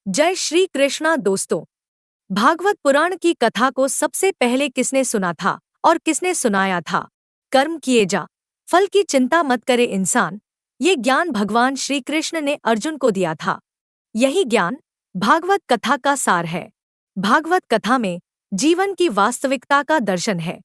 जय श्री कृष्णा दोस्तों। भागवत पुराण की कथा को सबसे पहले किसने सुना था और किसने सुनाया था? कर्म किए जा, फल की चिंता मत करे इंसान। ये ज्ञान भगवान श्री कृष्ण ने अर्जुन को दिया था। यही ज्ञान भागवत कथा का सार है। भागवत कथा में जीवन की वास्तविकता का दर्शन है।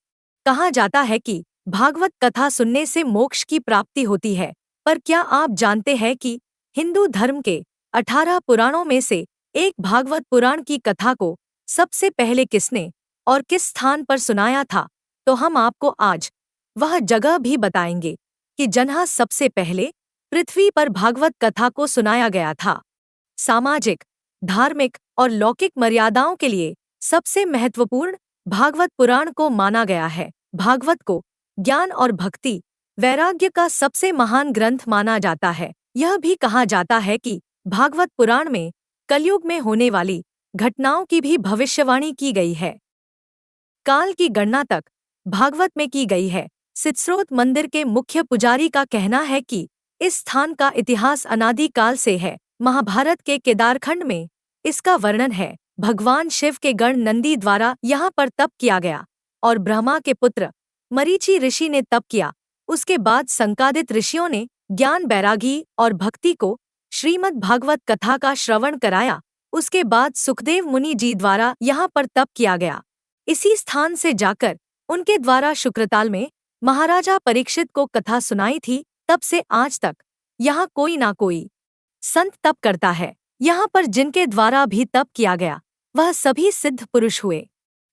कहा जाता है कि भागवत कथा सुनने से मोक्ष की प्राप्ति होती है, पर क्या आप जानते हैं कि हिंदू धर्म के 18 पुराणों में से एक भागवत पुराण की कथा को सबसे पहले किसने और किस स्थान पर सुनाया था? तो हम आपको आज वह जगह भी बताएंगे कि जहाँ सबसे पहले पृथ्वी पर भागवत कथा को सुनाया गया था। सामाजिक, धार्मिक और लौकिक मर्यादाओं के लिए सबसे महत्वपूर्ण भागवत पुराण को माना गया है। भागवत को ज्ञान और भक्ति, वैराग्य का सबसे महान ग्रंथ माना जाता है। यह भी कहा जाता है कि भागवत पुराण में कलयुग में होने वाली घटनाओं की भी भविष्यवाणी की गई है। काल की गणना तक भागवत में की गई है। सिद्धस्रोत मंदिर के मुख्य पुजारी का कहना है कि इस स्थान का इतिहास अनादि काल से है। महाभारत के केदारखंड में इसका वर्णन है। भगवान शिव के गण नंदी द्वारा यहाँ पर तप किया गया और ब्रह्मा के पुत्र मरीचि ऋषि ने तप किया। उसके बाद संकादित ऋषियों ने ज्ञान, बैरागी और भक्ति को श्रीमद् भागवत कथा का श्रवण कराया। उसके बाद सुखदेव मुनि जी द्वारा यहाँ पर तप किया गया। इसी स्थान से जाकर उनके द्वारा शुक्रताल में महाराजा परीक्षित को कथा सुनाई थी। तब से आज तक यहाँ कोई ना कोई संत तप करता है। यहाँ पर जिनके द्वारा भी तप किया गया वह सभी सिद्ध पुरुष हुए।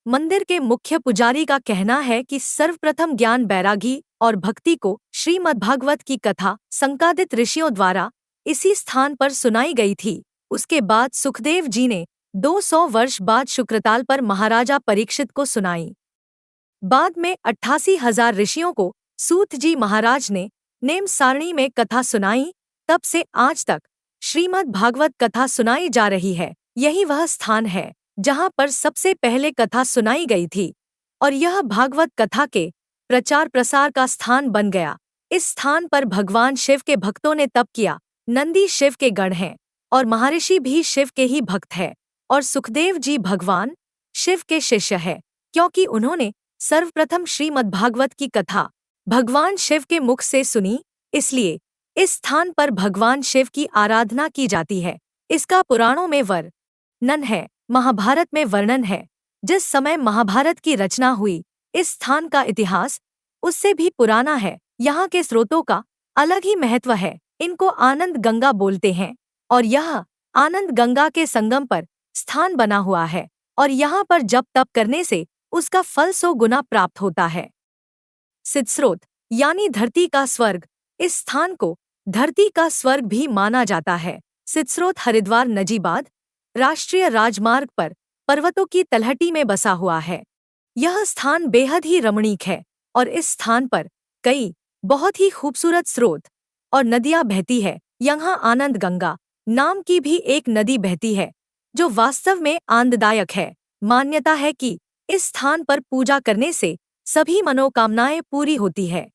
मंदिर के मुख्य पुजारी का कहना है कि सर्वप्रथम ज्ञान, बैरागी और भक्ति को श्रीमद्भागवत की कथा संकादित ऋषियों द्वारा इसी स्थान पर सुनाई गई थी। उसके बाद सुखदेव जी ने 200 वर्ष बाद शुक्रताल पर महाराजा परीक्षित को सुनाई। बाद में 88,000 ऋषियों को सूत जी महाराज ने नेम सारणी में कथा सुनाई। तब से आज तक श्रीमद् भागवत कथा सुनाई जा रही है। यही वह स्थान है जहाँ पर सबसे पहले कथा सुनाई गई थी और यह भागवत कथा के प्रचार प्रसार का स्थान बन गया। इस स्थान पर भगवान शिव के भक्तों ने तप किया। नंदी शिव के गण हैं और महर्षि भी शिव के ही भक्त है और सुखदेव जी भगवान शिव के शिष्य है, क्योंकि उन्होंने सर्वप्रथम श्रीमद्भागवत की कथा भगवान शिव के मुख से सुनी। इसलिए इस स्थान पर भगवान शिव की आराधना की जाती है। इसका पुराणों में वर्णन है, महाभारत में वर्णन है। जिस समय महाभारत की रचना हुई, इस स्थान का इतिहास उससे भी पुराना है। यहाँ के स्रोतों का अलग ही महत्व है। इनको आनंद गंगा बोलते हैं और यह आनंद गंगा के संगम पर स्थान बना हुआ है और यहाँ पर जप तप करने से उसका फल 100 गुना प्राप्त होता है। सिद्धस्रोत यानी धरती का स्वर्ग, इस स्थान को धरती का स्वर्ग भी माना जाता है। सिद्धस्रोत हरिद्वार नजीबाद राष्ट्रीय राजमार्ग पर पर्वतों की तलहटी में बसा हुआ है। यह स्थान बेहद ही रमणीक है और इस स्थान पर कई बहुत ही खूबसूरत स्रोत और नदियां बहती है। यहाँ आनंद गंगा नाम की भी एक नदी बहती है जो वास्तव में आनंददायक है। मान्यता है कि इस स्थान पर पूजा करने से सभी मनोकामनाएं पूरी होती है।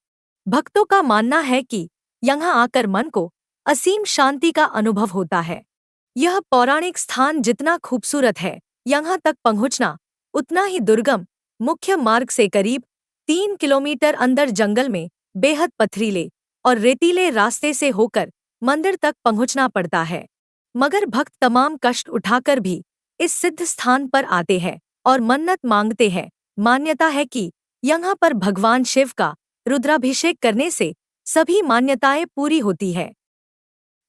भक्तों का मानना है कि यहाँ आकर मन को असीम शांति का अनुभव होता है। यह पौराणिक स्थान जितना खूबसूरत है, यहाँ तक पहुँचना उतना ही दुर्गम। मुख्य मार्ग से करीब 3 किलोमीटर अंदर जंगल में बेहद पथरीले और रेतीले रास्ते से होकर मंदिर तक पहुँचना पड़ता है, मगर भक्त तमाम कष्ट उठाकर भी इस सिद्ध स्थान पर आते हैं और मन्नत मांगते हैं। मान्यता है कि यहाँ पर भगवान शिव का रुद्राभिषेक करने से सभी मान्यताएं पूरी होती है।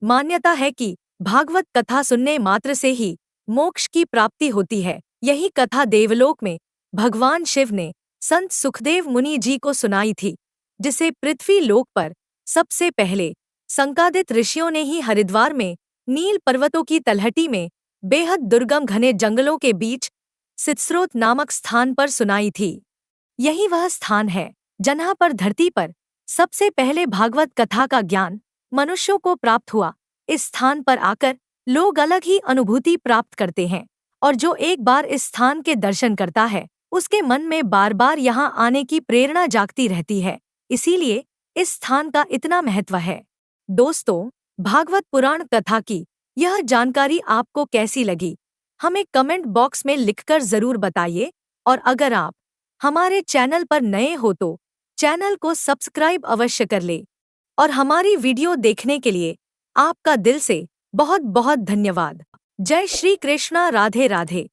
मान्यता है कि भागवत कथा सुनने मात्र से ही मोक्ष की प्राप्ति होती है। यही कथा देवलोक में भगवान शिव ने संत सुखदेव मुनि जी को सुनाई थी, जिसे पृथ्वी लोक पर सबसे पहले संकादित ऋषियों ने ही हरिद्वार में नील पर्वतों की तलहटी में बेहद दुर्गम घने जंगलों के बीच सिद्धस्रोत नामक स्थान पर सुनाई थी। यही वह स्थान है जहाँ पर धरती पर सबसे पहले भागवत कथा का ज्ञान मनुष्यों को प्राप्त हुआ। इस स्थान पर आकर लोग अलग ही अनुभूति प्राप्त करते हैं और जो एक बार इस स्थान के दर्शन करता है उसके मन में बार बार यहाँ आने की प्रेरणा जागती रहती है। इसीलिए इस स्थान का इतना महत्व है। दोस्तों, भागवत पुराण कथा की यह जानकारी आपको कैसी लगी, हमें कमेंट बॉक्स में लिखकर ज़रूर बताइए। और अगर आप हमारे चैनल पर नए हो तो चैनल को सब्सक्राइब अवश्य कर ले। और हमारी वीडियो देखने के लिए आपका दिल से बहुत बहुत धन्यवाद। जय श्री कृष्णा, राधे राधे।